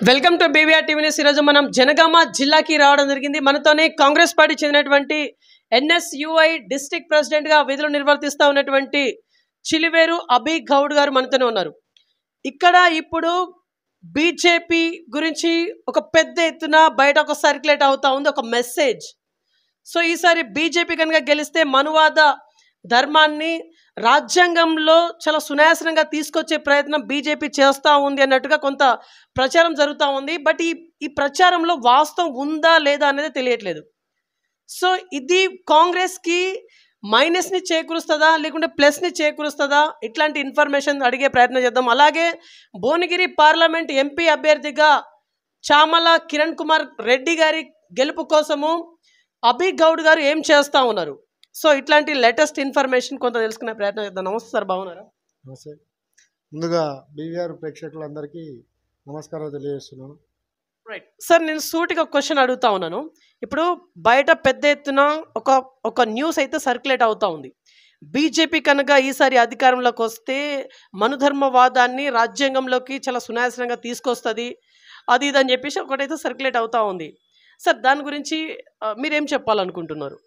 Welcome to BVR TV news. ఈరోజు మనం జనగామ జిల్లాకి రావడం జరిగింది. మనతోనే కాంగ్రెస్ పార్టీ చెందినటువంటి ఎన్ఎస్యుఐ డిస్ట్రిక్ట్ ప్రెసిడెంట్ గా విధులు నిర్వర్తిస్తూ ఉన్నటువంటి చిలివేరు అభి గౌడ్ గారు మనతోనే ఉన్నారు. ఇక్కడ ఇప్పుడు బీజేపీ గురించి ఒక పెద్ద ఎత్తున బయట ఒక సర్క్యులేట్ అవుతా ఉంది ఒక మెసేజ్. సో ఈసారి బీజేపీ కనుక గెలిస్తే మనువాద ధర్మాన్ని రాజ్యాంగంలో చాలా సునాయాసనంగా తీసుకొచ్చే ప్రయత్నం బీజేపీ చేస్తూ ఉంది అన్నట్టుగా కొంత ప్రచారం జరుగుతూ ఉంది. బట్ ఈ ప్రచారంలో వాస్తవం ఉందా లేదా అనేది తెలియట్లేదు. సో ఇది కాంగ్రెస్కి మైనస్ని చేకూరుస్తుందా లేకుంటే ప్లస్ని చేకూరుస్తుందా, ఇట్లాంటి ఇన్ఫర్మేషన్ అడిగే ప్రయత్నం చేద్దాం. అలాగే భువనగిరి పార్లమెంట్ ఎంపీ అభ్యర్థిగా చామల కిరణ్ కుమార్ రెడ్డి గారి గెలుపు కోసము అభి గౌడ్ గారు ఏం చేస్తూ ఉన్నారు, సో ఇట్లాంటి లేటెస్ట్ ఇన్ఫర్మేషన్ కొంత తెలుసుకునే ప్రయత్నం చేద్దాం. నమస్తే సార్, బాగున్నారా? నమస్తే. ముందుగా బీవీఆర్ ప్రేక్షకులందరికీ నమస్కారాలు తెలియజేస్తున్నాను. రైట్ సార్, నేను సూటిగా ఒక క్వశ్చన్ అడుగుతా ఉన్నాను. ఇప్పుడు బయట పెద్ద ఎత్తున ఒక న్యూస్ అయితే సర్క్యులేట్ అవుతూ ఉంది. బీజేపీ కనుక ఈసారి అధికారంలోకి వస్తే మనుధర్మవాదాన్ని రాజ్యాంగంలోకి చాలా సునాయాసనంగా తీసుకొస్తుంది, అది ఇది అని చెప్పేసి ఒకటైతే సర్క్యులేట్ అవుతూ ఉంది. సార్ దాని గురించి మీరేం చెప్పాలనుకుంటున్నారు?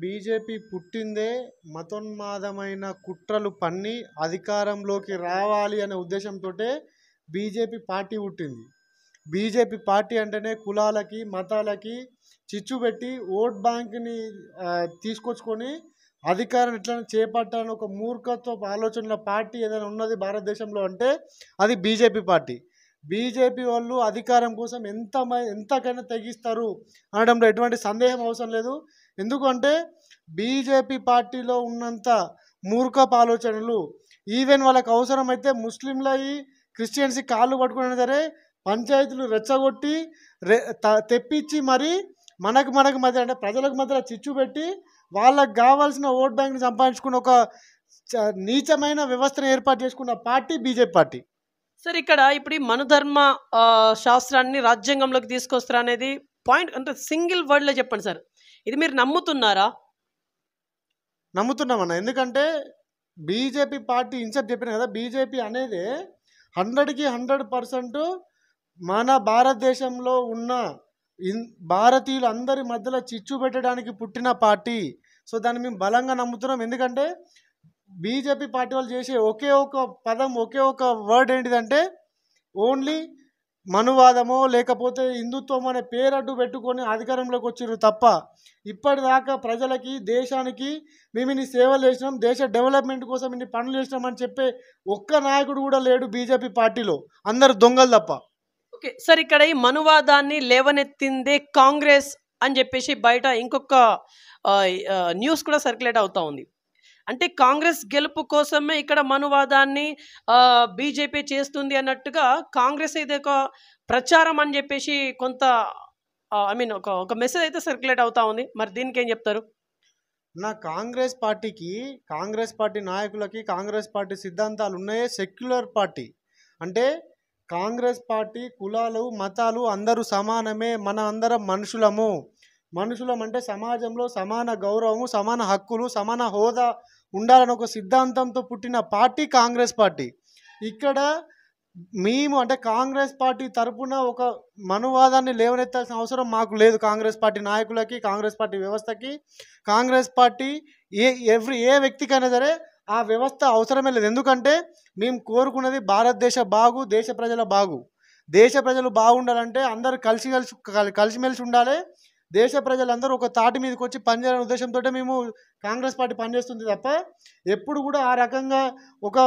బీజేపీ పుట్టిందే మతోన్మాదమైన కుట్రలు పన్ని అధికారంలోకి రావాలి అనే ఉద్దేశంతో బీజేపీ పార్టీ పుట్టింది. బీజేపీ పార్టీ అంటేనే కులాలకి మతాలకి చిచ్చు పెట్టి ఓట్ బ్యాంక్ని తీసుకొచ్చుకొని అధికారం ఎట్లా చేపట్టాలని ఒక మూర్ఖత్వ ఆలోచనల పార్టీ ఏదైనా ఉన్నది భారతదేశంలో అంటే అది బీజేపీ పార్టీ. బీజేపీ వాళ్ళు అధికారం కోసం ఎంతకైనా తెగిస్తారు అనడంలో ఎటువంటి సందేహం అవసరం లేదు. ఎందుకంటే బీజేపీ పార్టీలో ఉన్నంత మూర్ఖపు ఆలోచనలు ఈవెన్ వాళ్ళకి అవసరమైతే ముస్లింల క్రిస్టియన్స్కి కాళ్ళు పట్టుకునే సరే పంచాయతీలు రెచ్చగొట్టి తెప్పించి మరి మనకు మధ్య అంటే ప్రజలకు మధ్య చిచ్చు పెట్టి వాళ్ళకు కావాల్సిన ఓట్ బ్యాంక్ని సంపాదించుకున్న ఒక నీచమైన వ్యవస్థను ఏర్పాటు చేసుకున్న పార్టీ బీజేపీ పార్టీ. సార్ ఇక్కడ ఇప్పుడు ఈ మనుధర్మ శాస్త్రాన్ని రాజ్యాంగంలోకి తీసుకొస్తారా అనేది పాయింట్ అంటే సింగిల్ వర్డ్లో చెప్పండి సార్, ఇది మీరు నమ్ముతున్నారా? నమ్ముతున్నామన్నా. ఎందుకంటే బీజేపీ పార్టీ ఇన్సెప్ట్ చెప్పిన కదా, బీజేపీ అనేది 100కి 100% మన భారతదేశంలో ఉన్న భారతీయులు అందరి మధ్యలో చిచ్చు పెట్టడానికి పుట్టిన పార్టీ. సో దాన్ని మేము బలంగా నమ్ముతున్నాం. ఎందుకంటే బీజేపీ పార్టీ వాళ్ళు చేసే ఒకే ఒక పదం, ఒకే ఒక వర్డ్ ఏంటిదంటే ఓన్లీ మనువాదమో లేకపోతే హిందుత్వం అనే పేరడ్డు పెట్టుకొని అధికారంలోకి వచ్చారు తప్ప ఇప్పటిదాకా ప్రజలకి దేశానికి మేము ఇన్ని సేవలు చేసినాం, దేశ డెవలప్మెంట్ కోసం ఇన్ని పనులు చేసినాం అని చెప్పే ఒక్క నాయకుడు కూడా లేడు బీజేపీ పార్టీలో, అందరు దొంగలు తప్ప. ఓకే సార్, ఇక్కడ ఈ మనువాదాన్ని లేవనెత్తిందే కాంగ్రెస్ అని చెప్పేసి బయట ఇంకొక న్యూస్ కూడా సర్క్యులేట్ అవుతూ ఉంది. అంటే కాంగ్రెస్ గెలుపు కోసమే ఇక్కడ మనువాదాన్ని బీజేపీ చేస్తుంది అన్నట్టుగా కాంగ్రెస్ అయితే ఒక ప్రచారం అని చెప్పేసి కొంత ఒక మెసేజ్ అయితే సర్క్యులేట్ అవుతా ఉంది. మరి దీనికి ఏం చెప్తారు? కాంగ్రెస్ పార్టీకి, కాంగ్రెస్ పార్టీ నాయకులకి కాంగ్రెస్ పార్టీ సిద్ధాంతాలు ఉన్నాయే సెక్యులర్ పార్టీ. అంటే కాంగ్రెస్ పార్టీ కులాలు మతాలు అందరూ సమానమే, మన అందరం మనుషులం అంటే సమాజంలో సమాన గౌరవము, సమాన హక్కులు, సమాన హోదా ఉండాలని ఒక సిద్ధాంతంతో పుట్టిన పార్టీ కాంగ్రెస్ పార్టీ. ఇక్కడ మేము అంటే కాంగ్రెస్ పార్టీ తరపున ఒక మనువాదాన్ని లేవనెత్తాల్సిన అవసరం మాకు లేదు. కాంగ్రెస్ పార్టీ నాయకులకి, కాంగ్రెస్ పార్టీ వ్యవస్థకి, కాంగ్రెస్ పార్టీ ఏ వ్యక్తికైనా సరే ఆ వ్యవస్థ అవసరమే లేదు. ఎందుకంటే మేము కోరుకున్నది భారతదేశ బాగు, దేశ ప్రజల బాగు. దేశ ప్రజలు బాగుండాలంటే అందరూ కలిసిమెలిసి ఉండాలి. దేశ ప్రజలందరూ ఒక తాటి మీదకి వచ్చి పనిచేయాలనే ఉద్దేశంతో మేము కాంగ్రెస్ పార్టీ పనిచేస్తుంది తప్ప ఎప్పుడు కూడా ఆ రకంగా ఒక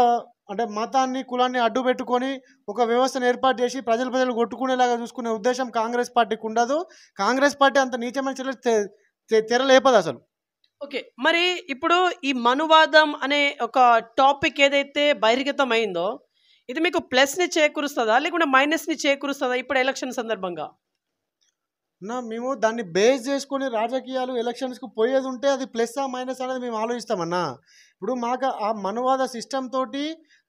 అంటే మతాన్ని కులాన్ని అడ్డు పెట్టుకొని ఒక వ్యవస్థను ఏర్పాటు చేసి ప్రజలు కొట్టుకునేలాగా చూసుకునే ఉద్దేశం కాంగ్రెస్ పార్టీకి ఉండదు. కాంగ్రెస్ పార్టీ అంత నీచమైన చర్యలు తెరలేపదు అసలు. ఓకే, మరి ఇప్పుడు ఈ మనువాదం అనే ఒక టాపిక్ ఏదైతే బహిర్గతం అయిందో ఇది మీకు ప్లస్ని చేకూరుస్తుందా లేకుంటే మైనస్ని చేకూరుస్తుందా ఇప్పుడు ఎలక్షన్ సందర్భంగా? మేము దాన్ని బేస్ చేసుకొని రాజకీయాలు ఎలక్షన్స్కి పోయేది ఉంటే అది ప్లస్ ఆ మైనస్ అనేది మేము ఆలోచిస్తామన్నా. ఇప్పుడు మాకు ఆ మనువాద సిస్టమ్ తోటి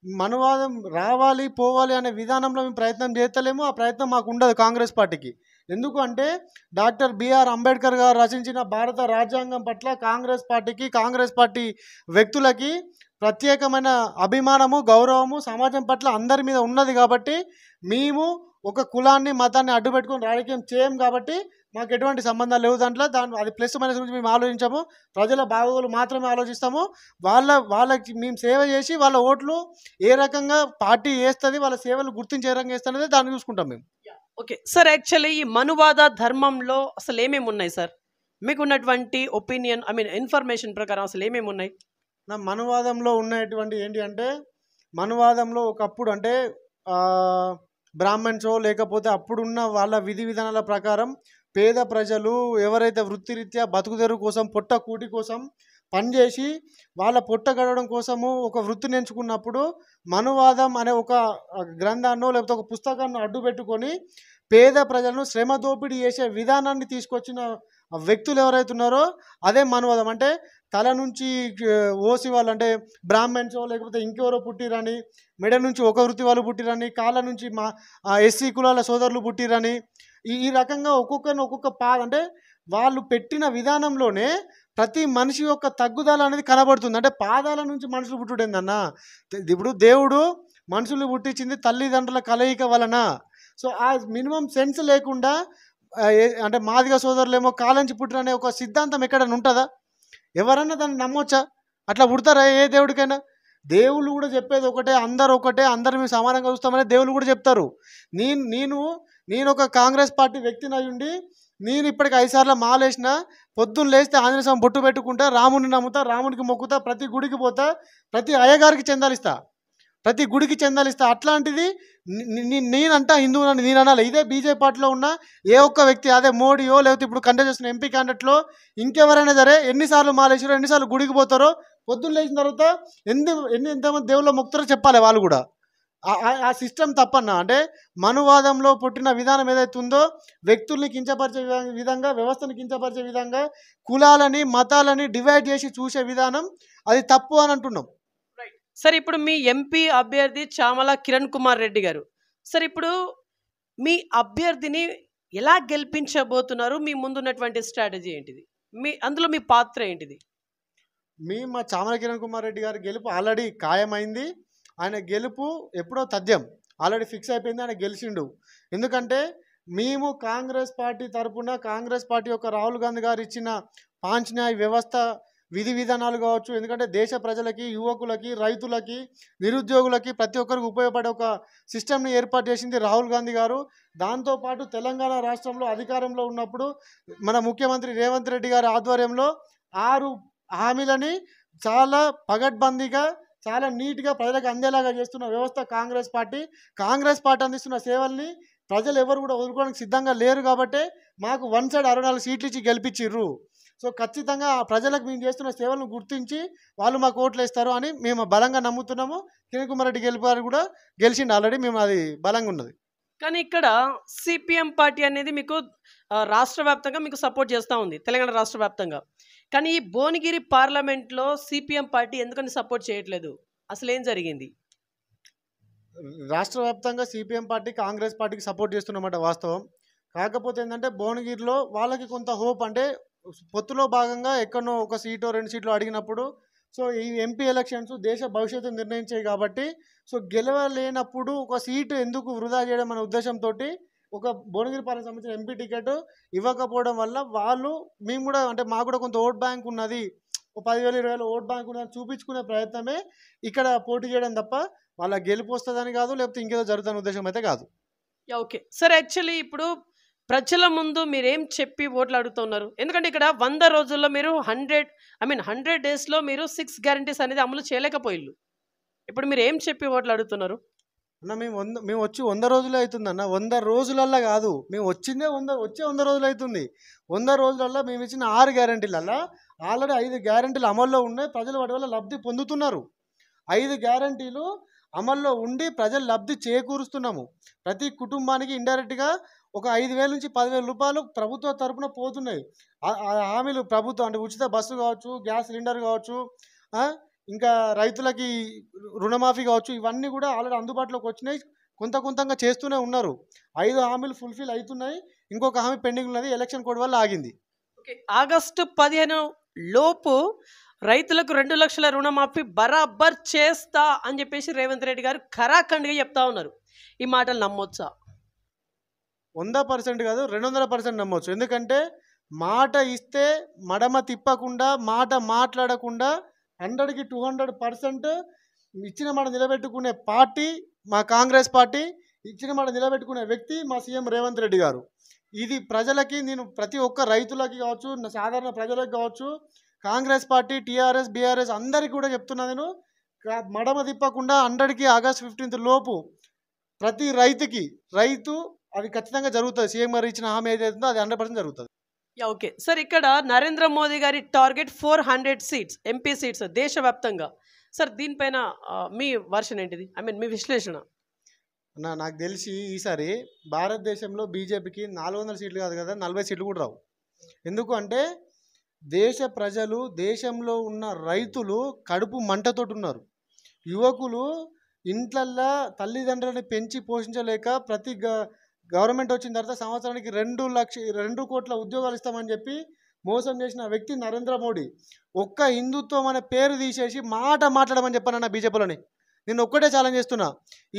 మనువాదం రావాలి పోవాలి అనే విధానంలో మేము ప్రయత్నం చేస్తలేము. ఆ ప్రయత్నం మాకు ఉండదు కాంగ్రెస్ పార్టీకి. ఎందుకు అంటే డాక్టర్ బిఆర్ అంబేద్కర్ గారు రచించిన భారత రాజ్యాంగం పట్ల కాంగ్రెస్ పార్టీకి, కాంగ్రెస్ పార్టీ వ్యక్తులకి ప్రత్యేకమైన అభిమానము, గౌరవము సమాజం పట్ల అందరి మీద ఉన్నది కాబట్టి మేము ఒక కులాన్ని మతాన్ని అడ్డు పెట్టుకొని రాజకీయం చేయం కాబట్టి మాకు ఎటువంటి సంబంధాలు లేవు దాంట్లో. అది ప్లస్ మైనస్ గురించి మేము ఆలోచించాము. ప్రజల బాగోగులు మాత్రమే ఆలోచిస్తాము. వాళ్ళకి మేము సేవ చేసి వాళ్ళ ఓట్లు ఏ రకంగా పార్టీ వేస్తుంది, వాళ్ళ సేవలు గుర్తించి ఏ రకంగా వేస్తుంది దాన్ని చూసుకుంటాం మేము. ఓకే సార్, యాక్చువల్లీ ఈ మనువాద ధర్మంలో అసలు ఏమేమి ఉన్నాయి సార్? మీకు ఉన్నటువంటి ఒపీనియన్, ఐ మీన్ ఇన్ఫర్మేషన్ ప్రకారం అసలు ఏమేమి ఉన్నాయి? నా మనువాదంలో ఉన్నటువంటి ఏంటి అంటే, మనువాదంలో ఒకప్పుడు అంటే బ్రాహ్మణ్సో లేకపోతే అప్పుడున్న వాళ్ళ విధి విధానాల ప్రకారం పేద ప్రజలు ఎవరైతే వృత్తిరీత్యా బతుకుదెరువు కోసం పొట్ట కూటి కోసం పనిచేసి వాళ్ళ పొట్ట గడవడం కోసము ఒక వృత్తిని ఎంచుకున్నప్పుడు మనువాదం అనే ఒక గ్రంథాన్నో లేకపోతే ఒక పుస్తకాన్ని అడ్డు పెట్టుకొని పేద ప్రజలను శ్రమ దోపిడీ చేసే విధానాన్ని తీసుకొచ్చిన వ్యక్తులు ఎవరైతే ఉన్నారో అదే మనువాదం. అంటే తల నుంచి ఓసి వాళ్ళు అంటే బ్రాహ్మణ్సో లేకపోతే ఇంకెవరో పుట్టిరని, మెడ నుంచి ఒక వృత్తి వాళ్ళు పుట్టిరని, కాళ్ళ నుంచి మా ఎస్సీ కులాల సోదరులు పుట్టిరని, ఈ రకంగా ఒక్కొక్కరిని ఒక్కొక్క అంటే వాళ్ళు పెట్టిన విధానంలోనే ప్రతి మనిషి యొక్క తగ్గుదల అనేది కనబడుతుంది. అంటే పాదాల నుంచి మనుషులు పుట్టుడేందన్న. ఇప్పుడు దేవుడు మనుషులు పుట్టించింది తల్లిదండ్రుల కలయిక వలన. సో ఆ మినిమం సెన్స్ లేకుండా అంటే మాదిగ సోదరులేమో కాలంచి పుట్టిరనే ఒక సిద్ధాంతం ఎక్కడైనా ఉంటుందా? ఎవరన్నా దాన్ని నమ్మొచ్చా? అట్లా పుడతారా ఏ దేవుడికైనా? దేవుళ్ళు కూడా చెప్పేది ఒకటే, అందరు ఒకటే, అందరు మేము సమానంగా చూస్తామని దేవుళ్ళు కూడా చెప్తారు. నేను ఒక కాంగ్రెస్ పార్టీ వ్యక్తిని అయ్యుండి నేను ఇప్పటికి 5 సార్లు మాలేసిన, పొద్దున్న లేస్తే ఆంజనేయ స్వామి బొట్టు పెట్టుకుంటా, రాముడిని నమ్ముతా, రాముడికి మొక్కుతా, ప్రతి గుడికి పోతా, ప్రతి అయ్యగారికి చందాలిస్తా, ప్రతి గుడికి చందాలిస్తా. అట్లాంటిది నేనంటా హిందువులని నేను అనాలి. ఇదే బీజేపీ పార్టీలో ఉన్న ఏ ఒక్క వ్యక్తి, అదే మోడీయో లేకపోతే ఇప్పుడు కంటెస్ట్ చేస్తున్న ఎంపీ క్యాండిడేట్లో ఇంకెవరైనా సరే ఎన్నిసార్లు మాలేసారో, ఎన్నిసార్లు గుడికి పోతారో, పొద్దున్న లేచిన తర్వాత ఎంతమంది దేవుళ్ళ మొక్కుతారో చెప్పాలి వాళ్ళు కూడా. ఆ సిస్టమ్ తప్పన్నా. అంటే మనువాదంలో పుట్టిన విధానం ఏదైతే ఉందో వ్యక్తుల్ని కించపరిచే విధంగా, వ్యవస్థను కించపరిచే విధంగా, కులాలని మతాలని డివైడ్ చేసి చూసే విధానం అది తప్పు అని అంటున్నాం. సార్ ఇప్పుడు మీ ఎంపీ అభ్యర్థి చామల కిరణ్ కుమార్ రెడ్డి గారు, సార్ ఇప్పుడు మీ అభ్యర్థిని ఎలా గెలిపించబోతున్నారు? మీ ముందున్నటువంటి స్ట్రాటజీ ఏంటిది? అందులో మీ పాత్ర ఏంటిది? మా చామల కిరణ్ కుమార్ రెడ్డి గారి గెలుపు ఆల్రెడీ ఖాయమైంది. ఆయన గెలుపు ఎప్పుడో తథ్యం, ఆల్రెడీ ఫిక్స్ అయిపోయింది. ఆయన గెలిచిండు. ఎందుకంటే మేము కాంగ్రెస్ పార్టీ తరఫున, కాంగ్రెస్ పార్టీ యొక్క రాహుల్ గాంధీ గారు ఇచ్చిన పాంచన్యాయ వ్యవస్థ విధి విధానాలు కావచ్చు, ఎందుకంటే దేశ ప్రజలకి, యువకులకి, రైతులకి, నిరుద్యోగులకి ప్రతి ఒక్కరికి ఉపయోగపడే ఒక సిస్టమ్ని ఏర్పాటు చేసింది రాహుల్ గాంధీ గారు. దాంతోపాటు తెలంగాణ రాష్ట్రంలో అధికారంలో ఉన్నప్పుడు మన ముఖ్యమంత్రి రేవంత్ రెడ్డి గారి ఆధ్వర్యంలో 6 హామీలని చాలా పగడ్బందీగా, చాలా నీట్గా ప్రజలకు అందేలాగా చేస్తున్న వ్యవస్థ కాంగ్రెస్ పార్టీ. కాంగ్రెస్ పార్టీ అందిస్తున్న సేవల్ని ప్రజలు ఎవరు కూడా వదులుకోవడానికి సిద్ధంగా లేరు కాబట్టి మాకు 1 సైడ్ 64 సీట్లు ఇచ్చి గెలిపించిర్రు. సో ఖచ్చితంగా ప్రజలకు మేము చేస్తున్న సేవలను గుర్తించి వాళ్ళు మాకు ఓట్లు వేస్తారు అని మేము బలంగా నమ్ముతున్నాము. కిరణ్ కుమార్ రెడ్డి గెలిపారు కూడా, గెలిచిండు ఆల్రెడీ. మేము అది బలంగా ఉన్నది. కానీ ఇక్కడ సిపిఎం పార్టీ అనేది మీకు రాష్ట్ర వ్యాప్తంగా మీకు సపోర్ట్ చేస్తూ ఉంది, తెలంగాణ రాష్ట్ర వ్యాప్తంగా. కానీ ఈ భువనగిరి పార్లమెంట్లో సిపిఎం పార్టీ ఎందుకని సపోర్ట్ చేయట్లేదు? అసలు ఏం జరిగింది? రాష్ట్ర వ్యాప్తంగా సిపిఎం పార్టీ కాంగ్రెస్ పార్టీకి సపోర్ట్ చేస్తున్నమాట వాస్తవం. కాకపోతే ఏంటంటే భువనగిరిలో వాళ్ళకి కొంత హోప్, అంటే పొత్తులో భాగంగా ఎక్కడో ఒక సీటో 2 సీట్లు అడిగినప్పుడు, సో ఈ ఎంపీ ఎలక్షన్స్ దేశ భవిష్యత్తు నిర్ణయించాయి కాబట్టి, సో గెలవలేనప్పుడు ఒక సీటు ఎందుకు వృధా చేయడం అనే ఉద్దేశంతో ఒక భువనగిరి పార్లమెంట్ సంబంధించిన ఎంపీ టికెట్ ఇవ్వకపోవడం వల్ల మేము కూడా, అంటే మాకు కూడా కొంత ఓట్ బ్యాంక్ ఉన్నది, ఒక 10,000 20,000 ఓట్ బ్యాంక్ ఉన్నది చూపించుకునే ప్రయత్నమే ఇక్కడ పోటీ చేయడం తప్ప వాళ్ళ గెలుపు వస్తుందని కాదు, లేకపోతే ఇంకేదో జరుగుతున్న ఉద్దేశం అయితే కాదు. ఓకే సార్, యాక్చువల్లీ ఇప్పుడు ప్రజల ముందు మీరేం చెప్పి ఓట్లు అడుగుతున్నారు? ఎందుకంటే ఇక్కడ 100 రోజుల్లో మీరు 100 డేస్లో మీరు 6 గ్యారంటీస్ అనేది అమలు చేయలేకపోయిల్లు. ఇప్పుడు మీరు ఏం చెప్పి ఓట్లు అడుగుతున్నారు? అన్న మేము వచ్చి 100 రోజులు అవుతుంది అన్న. 100 రోజులల్లా కాదు, మేము వచ్చిందే 100 రోజులు అవుతుంది. 100 రోజులల్లో మేము ఇచ్చిన 6 గ్యారంటీలల్లా ఆల్రెడీ 5 గ్యారంటీలు అమల్లో ఉన్నాయి. ప్రజలు వాటి వల్ల లబ్ధి పొందుతున్నారు. 5 గ్యారంటీలు అమల్లో ఉండి ప్రజలు లబ్ధి చేకూరుస్తున్నాము. ప్రతి కుటుంబానికి ఇండైరెక్ట్గా ఒక 5,000 నుంచి 10,000 రూపాయలు ప్రభుత్వ తరపున పోతున్నాయి. హామీలు ప్రభుత్వం, అంటే ఉచిత బస్సు కావచ్చు, గ్యాస్ సిలిండర్ కావచ్చు, ఇంకా రైతులకి రుణమాఫీ కావచ్చు, ఇవన్నీ కూడా ఆల్రెడీ అందుబాటులోకి వచ్చినాయి. కొంతగా చేస్తూనే ఉన్నారు. 5 హామీలు ఫుల్ఫిల్ అవుతున్నాయి. ఇంకొక హామీ పెండింగ్ ఉన్నది, ఎలక్షన్ కోడ్ వల్ల ఆగింది. ఓకే, ఆగస్టు 15 లోపు రైతులకు 2 లక్షల రుణమాఫీ బరాబర్ చేస్తా అని చెప్పేసి రేవంత్ రెడ్డి గారు ఖరాఖండిగా చెప్తా ఉన్నారు. ఈ మాటలు నమ్మొచ్చా? 100% కాదు, 200% నమ్మొచ్చు. ఎందుకంటే మాట ఇస్తే మడమ తిప్పకుండా, మాట మాట్లాడకుండా 100కి 200% ఇచ్చిన మాట నిలబెట్టుకునే పార్టీ మా కాంగ్రెస్ పార్టీ, ఇచ్చిన మాట నిలబెట్టుకునే వ్యక్తి మా సీఎం రేవంత్ రెడ్డి గారు. ఇది ప్రజలకి, నేను ప్రతి ఒక్క రైతులకి కావచ్చు, సాధారణ ప్రజలకు కావచ్చు, కాంగ్రెస్ పార్టీ, టీఆర్ఎస్, బీఆర్ఎస్ అందరికీ కూడా చెప్తున్నా, నేను మడమ తిప్పకుండా 100కి ఆగస్ట్ 15 లోపు ప్రతి రైతు అది ఖచ్చితంగా జరుగుతుంది. సీఎం గారు ఇచ్చిన హామీ ఏదైతుందో అది 100% జరుగుతుంది. ఓకే సార్, ఇక్కడ నరేంద్ర మోదీ గారి టార్గెట్ 400 సీట్స్, ఎంపీ సీట్స్ దేశవ్యాప్తంగా. సార్ దీనిపైన మీ వర్షన్ ఏంటిది? ఐ మీన్ మీ విశ్లేషణ. నాకు తెలిసి ఈసారి భారతదేశంలో బీజేపీకి 400 సీట్లు కాదు కదా, 40 సీట్లు కూడా రావు. ఎందుకు అంటే దేశ ప్రజలు, దేశంలో ఉన్న రైతులు కడుపు మంటతోటి ఉన్నారు. యువకులు ఇంట్లల్లో తల్లిదండ్రులని పెంచి పోషించలేక ప్రతి గవర్నమెంట్ వచ్చిన తర్వాత సంవత్సరానికి 2 కోట్ల ఉద్యోగాలు ఇస్తామని చెప్పి మోసం చేసిన వ్యక్తి నరేంద్ర మోడీ. ఒక్క హిందుత్వం అనే పేరు తీసేసి మాట్లాడమని చెప్పానన్న బీజేపీలోని. నేను ఒక్కటే ఛాలెంజ్ చేస్తున్నా,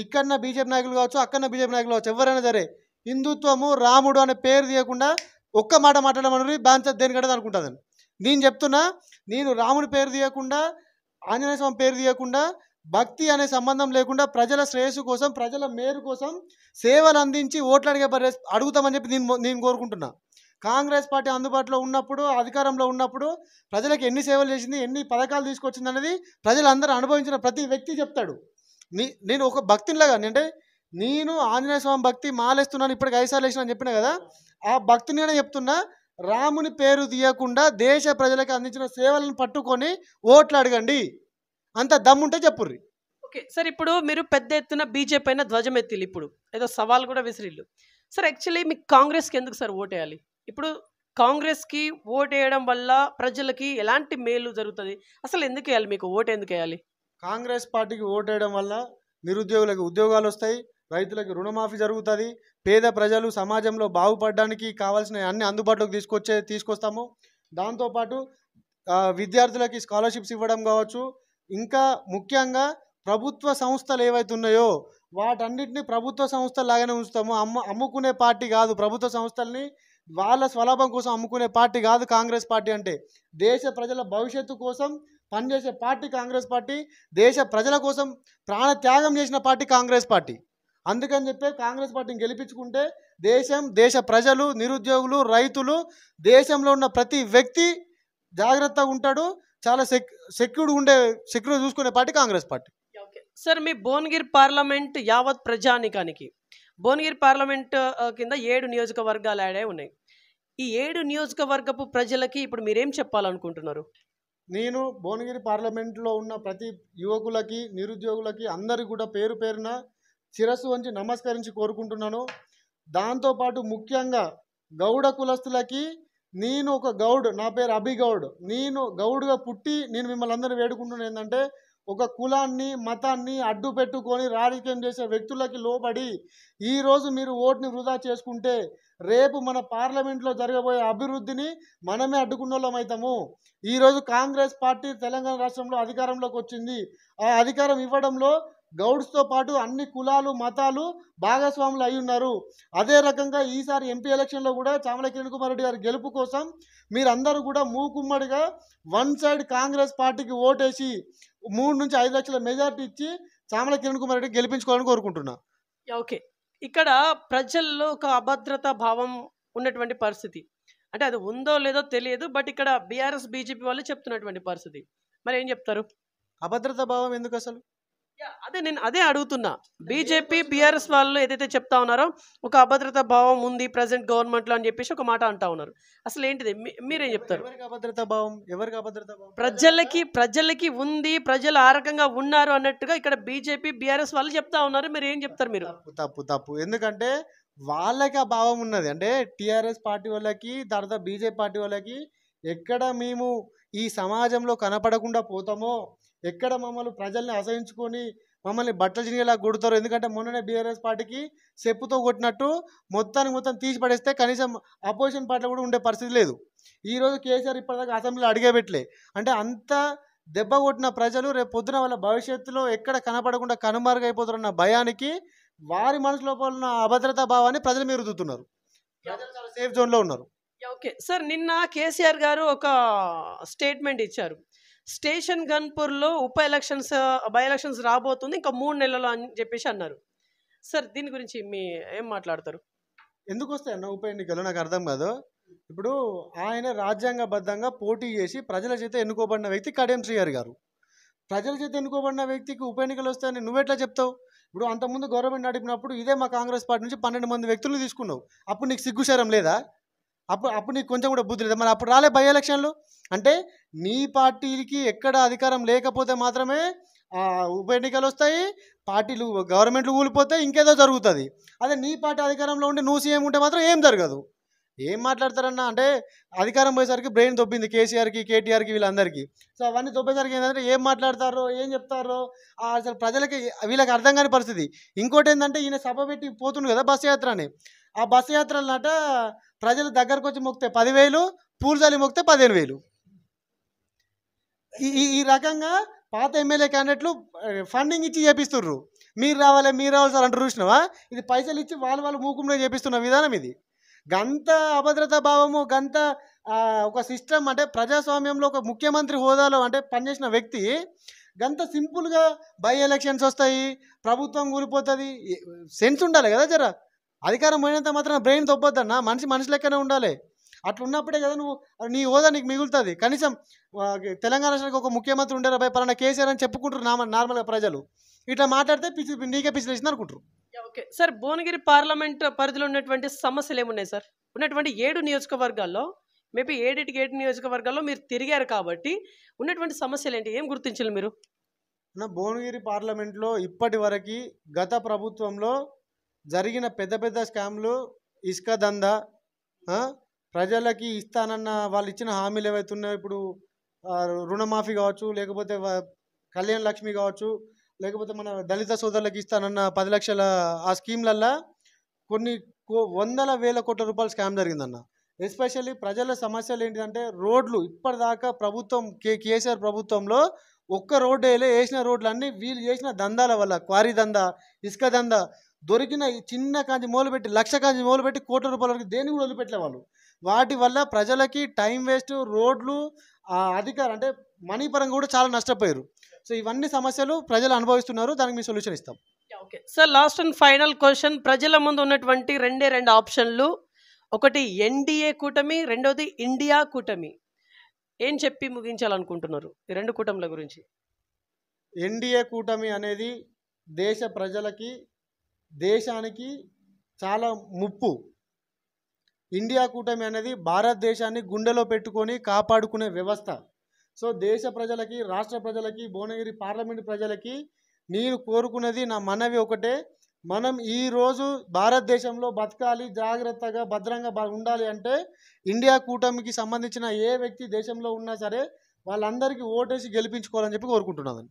ఇక్కడన్న బీజేపీ నాయకులు కావచ్చు, అక్కడన్న బీజేపీ నాయకులు కావచ్చు, ఎవరైనా సరే హిందుత్వము, రాముడు అనే పేరు తీయకుండా ఒక్క మాట మాట్లాడమని బాధ్యత దేనికంటే అనుకుంటుంది. నేను చెప్తున్నా, నేను రాముడి పేరు తీయకుండా, ఆంజనేయ స్వామి పేరు తీయకుండా, భక్తి అనే సంబంధం లేకుండా ప్రజల శ్రేయస్సు కోసం, ప్రజల మేలు కోసం సేవలు అందించి ఓట్లు అడుగుతామని చెప్పి నేను కోరుకుంటున్నా. కాంగ్రెస్ పార్టీ అందుబాటులో ఉన్నప్పుడు, అధికారంలో ఉన్నప్పుడు ప్రజలకు ఎన్ని సేవలు చేసింది, ఎన్ని పథకాలు తీసుకొచ్చింది అనేది ప్రజలందరూ అనుభవించిన ప్రతి వ్యక్తి చెప్తాడు. నేను ఒక భక్తిలాగా, అంటే నేను ఆంజనేయ స్వామి భక్తి మాలేస్తున్నాను, ఇప్పటికి 5 సార్లు వేసిన అని చెప్పిన కదా, ఆ భక్తిని చెప్తున్నా. రాముని పేరు తీయకుండా దేశ ప్రజలకు అందించిన సేవలను పట్టుకొని ఓట్లు అడగండి, అంత దమ్ముంటే చెప్పుర్రి. ఓకే సార్, ఇప్పుడు మీరు పెద్ద ఎత్తున బీజేపీ పైన ధ్వజం ఎత్తిల్లు, ఇప్పుడు ఏదో సవాల్ కూడా విసిరిల్లు. సార్ యాక్చువల్లీ మీకు కాంగ్రెస్కి ఎందుకు సార్ ఓటేయాలి? ఇప్పుడు కాంగ్రెస్కి ఓటేయడం వల్ల ప్రజలకి ఎలాంటి మేలు జరుగుతుంది? అసలు ఎందుకు వేయాలి, మీకు ఓటు ఎందుకు వేయాలి? కాంగ్రెస్ పార్టీకి ఓటేయడం వల్ల నిరుద్యోగులకు ఉద్యోగాలు వస్తాయి, రైతులకు రుణమాఫీ జరుగుతుంది, పేద ప్రజలు సమాజంలో బాగుపడడానికి కావాల్సిన అన్ని అందుబాటులోకి తీసుకొస్తాము. దాంతోపాటు విద్యార్థులకి స్కాలర్షిప్స్ ఇవ్వడం కావచ్చు, ఇంకా ముఖ్యంగా ప్రభుత్వ సంస్థలు ఏవైతే ఉన్నాయో వాటన్నిటిని ప్రభుత్వ సంస్థలు లాగానే ఉంచుతాము. అమ్ముకునే పార్టీ కాదు, ప్రభుత్వ సంస్థల్ని వాళ్ళ స్వలాభం కోసం అమ్ముకునే పార్టీ కాదు కాంగ్రెస్ పార్టీ. అంటే దేశ ప్రజల భవిష్యత్తు కోసం పనిచేసే పార్టీ కాంగ్రెస్ పార్టీ, దేశ ప్రజల కోసం ప్రాణ త్యాగం చేసిన పార్టీ కాంగ్రెస్ పార్టీ. అందుకని చెప్పి కాంగ్రెస్ పార్టీని గెలిపించుకుంటే దేశ ప్రజలు, నిరుద్యోగులు, రైతులు, దేశంలో ఉన్న ప్రతి వ్యక్తి జాగ్రత్తగా ఉంటాడు. చాలా సెక్యూర్ చూసుకునే పార్టీ కాంగ్రెస్ పార్టీ. సార్ మీ భువనగిరి పార్లమెంట్ యావత్ ప్రజానికానికి, భువనగిరి పార్లమెంట్ కింద 7 నియోజకవర్గాలు యాడ్ అయి ఉన్నాయి. ఈ 7 నియోజకవర్గపు ప్రజలకి ఇప్పుడు మీరేం చెప్పాలనుకుంటున్నారు? నేను భువనగిరి పార్లమెంట్లో ఉన్న ప్రతి యువకులకి, నిరుద్యోగులకి అందరికీ కూడా పేరు పేరున శిరస్సు వంచి నమస్కరించి కోరుకుంటున్నాను. దాంతోపాటు ముఖ్యంగా గౌడ కులస్తులకి, నేను ఒక గౌడ్, నా పేరు అభిగౌడ్, నేను గౌడ్గా పుట్టి నేను మిమ్మల్ని అందరూ వేడుకుంటున్నాను ఏంటంటే, ఒక కులాన్ని, మతాన్ని అడ్డు పెట్టుకొని రాజకీయం చేసే వ్యక్తులకి లోబడి ఈరోజు మీరు ఓటుని వృధా చేసుకుంటే రేపు మన పార్లమెంట్లో జరగబోయే అభివృద్ధిని మనమే అడ్డుకున్న వాళ్ళం అవుతాము. ఈరోజు కాంగ్రెస్ పార్టీ తెలంగాణ రాష్ట్రంలో అధికారంలోకి వచ్చింది. ఆ అధికారం ఇవ్వడంలో గౌడ్స్తో పాటు అన్ని కులాలు, మతాలు భాగస్వాములు అయి ఉన్నారు. అదే రకంగా ఈసారి ఎంపీ ఎలక్షన్లో కూడా చామల కిరణ్ కుమార్ రెడ్డి గారి గెలుపు కోసం మీరందరూ కూడా మూకుమ్మడిగా వన్ సైడ్ కాంగ్రెస్ పార్టీకి ఓటేసి 3 నుంచి 5 లక్షల మెజార్టీ ఇచ్చి చామల కిరణ్ కుమార్ రెడ్డి గెలిపించుకోవాలని కోరుకుంటున్నా. ఓకే, ఇక్కడ ప్రజల్లో ఒక అభద్రతా భావం ఉన్నటువంటి పరిస్థితి, అంటే అది ఉందో లేదో తెలియదు, బట్ ఇక్కడ బీఆర్ఎస్ బీజేపీ వాళ్ళు చెప్తున్నటువంటి పరిస్థితి, మరి ఏం చెప్తారు? అభద్రతా భావం ఎందుకు అసలు? నేను అదే అడుగుతున్నా. బీజేపీ బీఆర్ఎస్ వాళ్ళు ఏదైతే చెప్తా ఉన్నారో ఒక అభద్రతా భావం ఉంది ప్రజెంట్ గవర్నమెంట్లో అని చెప్పేసి ఒక మాట అంటా ఉన్నారు. అసలు ఏంటిది, మీరేం చెప్తారు? ఎవరికి అభద్రతా భావం? ప్రజలకి ఉంది, ప్రజలు ఆ రకంగా ఉన్నారు అన్నట్టుగా ఇక్కడ బీజేపీ బీఆర్ఎస్ వాళ్ళు చెప్తా ఉన్నారు. మీరు ఏం చెప్తారు? మీరు తప్పు. ఎందుకంటే వాళ్ళకి ఆ భావం ఉన్నది. అంటే టీఆర్ఎస్ పార్టీ వాళ్ళకి, తర్వాత బీజేపీ పార్టీ వాళ్ళకి ఎక్కడ మేము ఈ సమాజంలో కనపడకుండా పోతామో, ఎక్కడ మమ్మల్ని ప్రజల్ని అసహించుకొని మమ్మల్ని బట్టలు చినిగేలా కొడతారు. ఎందుకంటే మొన్ననే బీఆర్ఎస్ పార్టీకి చెప్పుతో కొట్టినట్టు మొత్తం తీసి పడేస్తే కనీసం అపోజిషన్ పార్టీలో కూడా ఉండే పరిస్థితి లేదు. ఈరోజు కేసీఆర్ ఇప్పటిదాకా అసెంబ్లీలో అడిగేబెట్టలే. అంటే అంత దెబ్బ కొట్టిన ప్రజలు రేపు పొద్దున వాళ్ళ భవిష్యత్తులో ఎక్కడ కనపడకుండా కనుమరుగైపోతారన్న భయానికి వారి మనసు లోపల ఉన్న అభద్రతా భావాన్ని ప్రజల మీద రుద్దుతున్నారు. ప్రజలు చాలా సేఫ్ జోన్లో ఉన్నారు. ఓకే సార్, నిన్న కేసీఆర్ గారు ఒక స్టేట్మెంట్ ఇచ్చారు. స్టేషన్ గన్పూర్లో బై ఎలక్షన్స్ రాబోతుంది ఇంకా 3 నెలలు అని చెప్పేసి అన్నారు. సార్ దీని గురించి ఏం మాట్లాడతారు? ఎందుకు వస్తాయి అన్న ఉప ఎన్నికలు నాకు అర్థం కాదు. ఇప్పుడు ఆయన రాజ్యాంగబద్ధంగా పోటీ చేసి ప్రజల చేత ఎన్నుకోబడిన వ్యక్తి కడియం శ్రీహరి గారు. ప్రజల చేత ఎన్నుకోబడిన వ్యక్తికి ఉప ఎన్నికలు వస్తాయని నువ్వెట్లా చెప్తావు? ఇప్పుడు అంతకుముందు గవర్నమెంట్ నడిపినప్పుడు ఇదే మా కాంగ్రెస్ పార్టీ నుంచి 12 మంది వ్యక్తులు తీసుకున్నావు. అప్పుడు నీకు సిగ్గుశరం లేదా? అప్పుడు నీకు కొంచెం కూడా బుద్ధి లేదా? మరి అప్పుడు రాలే బై ఎలక్షన్లు. అంటే నీ పార్టీకి ఎక్కడ అధికారం లేకపోతే మాత్రమే ఉప ఎన్నికలు వస్తాయి, పార్టీలు గవర్నమెంట్లు కూలిపోతాయి, ఇంకేదో జరుగుతుంది. అదే నీ పార్టీ అధికారంలో ఉండి నువ్వు సీఎం ఉంటే మాత్రం ఏం జరగదు. ఏం మాట్లాడతారన్నా అంటే అధికారం పోయేసరికి బ్రెయిన్ దొబ్బింది కేసీఆర్కి, కేటీఆర్కి, వీళ్ళందరికీ. సో అవన్నీ దొబ్బేసరికి ఏంటంటే ఏం మాట్లాడతారో ఏం చెప్తారో అసలు ప్రజలకి వీళ్ళకి అర్థం కాని పరిస్థితి. ఇంకోటి ఏంటంటే ఈయన సభ పెట్టి పోతుంది కదా బస్సు యాత్ర అని. ఆ బస్సు యాత్రలనట ప్రజలు దగ్గరకు వచ్చి మొక్కితే 10,000, పూర్జాలి మొక్కితే 15,000. ఈ రకంగా పాత ఎమ్మెల్యే క్యాండిడేట్లు ఫండింగ్ ఇచ్చి చేపిస్తుర్రు. మీరు రావాలి సార్ అంటారు చూసినావా? ఇది పైసలు ఇచ్చి వాళ్ళు మూకుమ్లో చేపిస్తున్న విధానం ఇది. గంత అభద్రతా భావము, గంత ఒక సిస్టమ్ అంటే ప్రజాస్వామ్యంలో ఒక ముఖ్యమంత్రి హోదాలో అంటే పనిచేసిన వ్యక్తి గంత సింపుల్గా బై ఎలక్షన్స్ వస్తాయి, ప్రభుత్వం కూలిపోతుంది, సెన్స్ ఉండాలి కదా జర. అధికారం పోయినంత మాత్రం బ్రెయిన్ తొప్పొద్దన్న, మనిషి లెక్కనే ఉండాలి. అట్లా ఉన్నప్పుడే కదా నీ హోదా నీకు మిగులుతుంది. కనీసం తెలంగాణ రాష్ట్రానికి ఒక ముఖ్యమంత్రి ఉండేరా భయ పలానా కేసీఆర్ అని చెప్పుకుంటారు నార్మల్గా ప్రజలు. ఇట్లా మాట్లాడితే నీకే పిచ్చిలేసింది అనుకుంటారు. ఓకే సార్, భువనగిరి పార్లమెంట్ పరిధిలో ఉన్నటువంటి సమస్యలు ఏమున్నాయి సార్? ఉన్నటువంటి 7 నియోజకవర్గాల్లో మేబీ 7 నియోజకవర్గాల్లో మీరు తిరిగారు కాబట్టి ఉన్నటువంటి సమస్యలు ఏంటి, ఏం గుర్తించాలి మీరు? భువనగిరి పార్లమెంట్లో ఇప్పటి వరకు గత ప్రభుత్వంలో జరిగిన పెద్ద స్కామ్లు, ఇసుక దందా, ప్రజలకి ఇస్తానన్న వాళ్ళు ఇచ్చిన హామీలు ఏవైతే ఉన్నాయో, ఇప్పుడు రుణమాఫీ కావచ్చు, లేకపోతే కళ్యాణ లక్ష్మి కావచ్చు, లేకపోతే మన దళిత సోదరులకు ఇస్తానన్న 10 లక్షల ఆ స్కీమ్లల్లో కొన్ని వందల వేల కోట్ల రూపాయల స్కామ్ జరిగిందన్న. ఎస్పెషల్లీ ప్రజల సమస్యలు ఏంటిదంటే రోడ్లు. ఇప్పటిదాకా ప్రభుత్వం కేసీఆర్ ప్రభుత్వంలో ఒక్క రోడ్డు వేసిన రోడ్లన్నీ వీళ్ళు చేసిన దందాల వల్ల, క్వారీ దందా, ఇసుక దందా, దొరికిన చిన్న కాంచి మొదలుపెట్టి 1,00,000 కాంచి మొదలుపెట్టి కోట్ల రూపాయల వరకు దేనికి కూడా వదిలిపెట్టలే వాళ్ళు. వాటి వల్ల ప్రజలకి టైం వేస్ట్, రోడ్లు, అధికారం అంటే మనీ పరంగా కూడా చాలా నష్టపోయారు. సో ఇవన్నీ సమస్యలు ప్రజలు అనుభవిస్తున్నారు. దానికి మీ సొల్యూషన్ ఇస్తాం. Okay sir, last and final question. ప్రజల ముందు ఉన్నటువంటి 2 ఆప్షన్లు, ఒకటి ఎన్డీఏ కూటమి, రెండోది ఇండియా కూటమి. ఏం చెప్పి ముగించాలనుకుంటున్నారు ఈ 2 కూటమిల గురించి? ఎన్డీఏ కూటమి అనేది దేశ ప్రజలకి, దేశానికి చాలా ముప్పు. ఇండియా కూటమి అనేది భారతదేశాన్ని గుండెలో పెట్టుకొని కాపాడుకునే వ్యవస్థ. సో దేశ ప్రజలకి, రాష్ట్ర ప్రజలకి, భువనగిరి పార్లమెంట్ ప్రజలకి నేను కోరుకున్నది, నా మనవి ఒకటే. మనం ఈరోజు భారతదేశంలో బతకాలి, జాగ్రత్తగా భద్రంగా ఉండాలి అంటే ఇండియా కూటమికి సంబంధించిన ఏ వ్యక్తి దేశంలో ఉన్నా సరే వాళ్ళందరికీ ఓటేసి గెలిపించుకోవాలని చెప్పి కోరుకుంటున్నాను.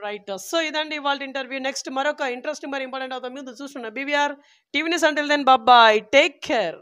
రైట్. సో ఇదండి ఇవాళ ఇంటర్వ్యూ. నెక్స్ట్ మరొక ఇంట్రెస్టింగ్ మరి ఇంపార్టెంట్ అవుతాం ముందు చూస్తున్నా. BVR TV News. Until then, bye bye, take care.